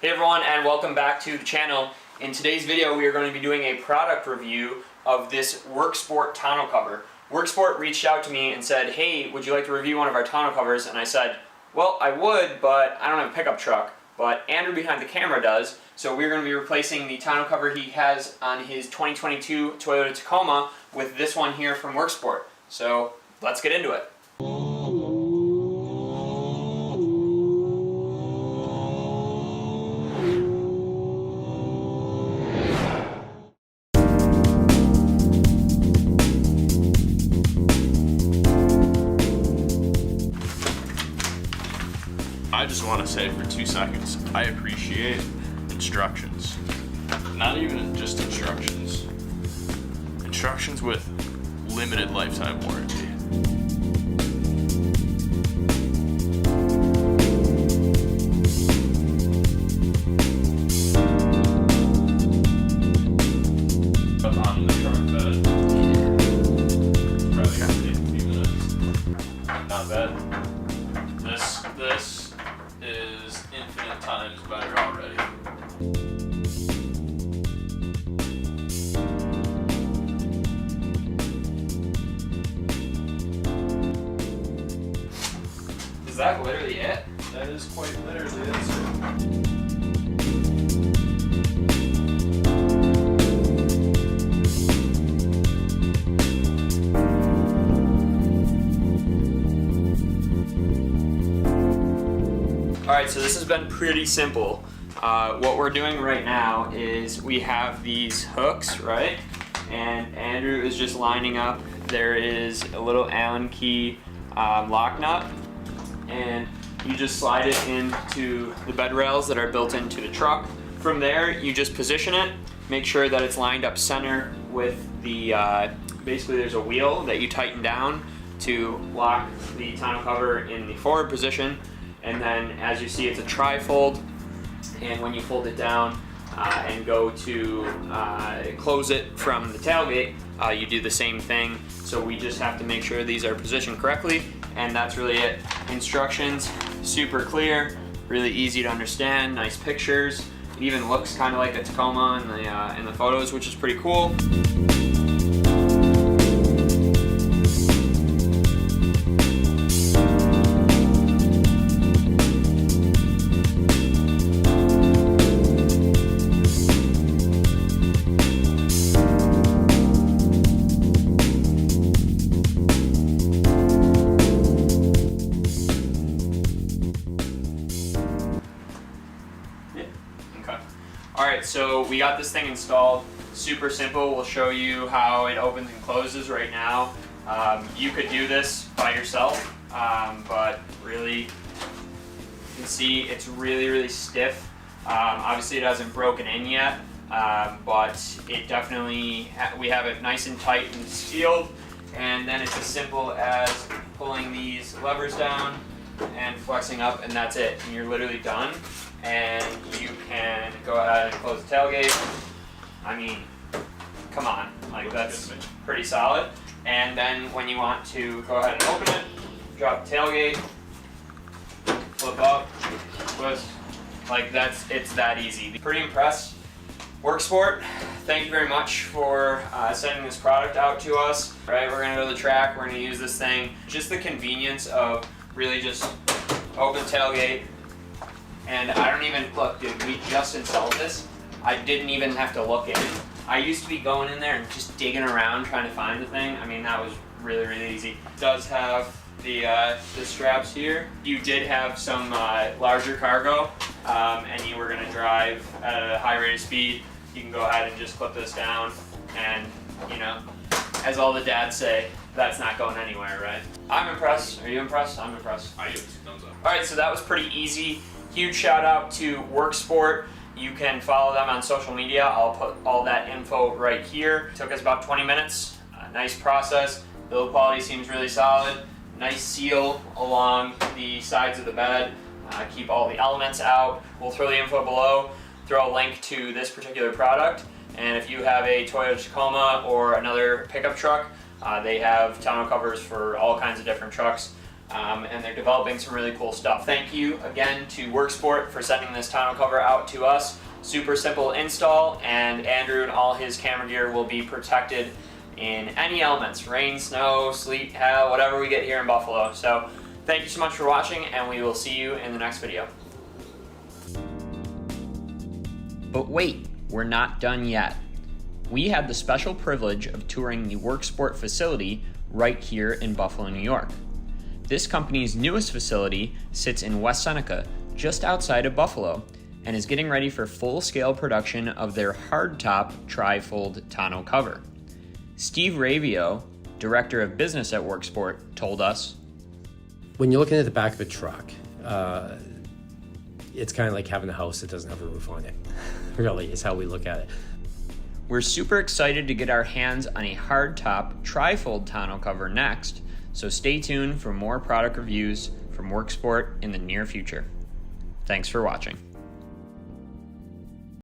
Hey everyone, and welcome back to the channel. In today's video we are going to be doing a product review of this WorkSport tonneau cover. WorkSport reached out to me and said, hey, would you like to review one of our tonneau covers? And I said, well, I would, but I don't have a pickup truck, but Andrew behind the camera does, so we're going to be replacing the tonneau cover he has on his 2022 Toyota Tacoma with this one here from WorkSport. So let's get into it. I just want to say for 2 seconds, I appreciate instructions. Not even just instructions. Instructions with limited lifetime warranty. On the truck bed. Probably gonna take a few minutes. Not bad. This is infinite times better already. Is that literally it? That is quite literally it. Alright, so this has been pretty simple. What we're doing right now is we have these hooks, right? And Andrew is just lining up. There is a little Allen key lock nut, and you just slide it into the bed rails that are built into the truck. From there, you just position it, make sure that it's lined up center with the, basically there's a wheel that you tighten down to lock the tonneau cover in the forward position. And then as you see, it's a tri-fold, and when you fold it down and go to close it from the tailgate, you do the same thing. So we just have to make sure these are positioned correctly, and that's really it. Instructions, super clear, really easy to understand, nice pictures. It even looks kind of like a Tacoma in the photos, which is pretty cool. Alright, so we got this thing installed. Super simple. We'll show you how it opens and closes right now. You could do this by yourself, but really, you can see it's really stiff. Obviously it hasn't broken in yet, but it definitely, we have it nice and tight and sealed. And then it's as simple as pulling these levers down and flexing up, and that's it. And you're literally done. And you can go ahead and close the tailgate. I mean, come on, like that's pretty solid. And then when you want to go ahead and open it, drop the tailgate, flip up, twist, like it's that easy. Pretty impressed. WorkSport, thank you very much for sending this product out to us. All right, we're gonna go to the track, we're gonna use this thing. Just the convenience of really just open the tailgate. And I don't even, look dude, we just installed this. I didn't even have to look in. I used to be going in there and just digging around trying to find the thing. I mean, that was really easy. It does have the straps here. You did have some larger cargo, and you were gonna drive at a high rate of speed. You can go ahead and just clip this down, and you know, as all the dads say, that's not going anywhere, right? I'm impressed. Are you impressed? I'm impressed. I give it 2 thumbs up. All right, so that was pretty easy. Huge shout out to WorkSport. You can follow them on social media. I'll put all that info right here. It took us about 20 minutes. Nice process. Build quality seems really solid. Nice seal along the sides of the bed. Keep all the elements out. We'll throw the info below. Throw a link to this particular product. And if you have a Toyota Tacoma or another pickup truck, they have tonneau covers for all kinds of different trucks. and they're developing some really cool stuff. Thank you again to WorkSport for sending this tonneau cover out to us. Super simple install, and Andrew and all his camera gear will be protected in any elements, rain, snow, sleet, hail, whatever we get here in Buffalo. So thank you so much for watching, and we will see you in the next video. But wait, we're not done yet. We had the special privilege of touring the WorkSport facility right here in Buffalo, New York. This company's newest facility sits in West Seneca, just outside of Buffalo, and is getting ready for full-scale production of their hardtop tri-fold tonneau cover. Steve Ravio, Director of Business at WorkSport, told us, when you're looking at the back of a truck, it's kind of like having a house that doesn't have a roof on it. Really, is how we look at it. We're super excited to get our hands on a hardtop tri-fold tonneau cover next, so stay tuned for more product reviews from WorkSport in the near future. Thanks for watching.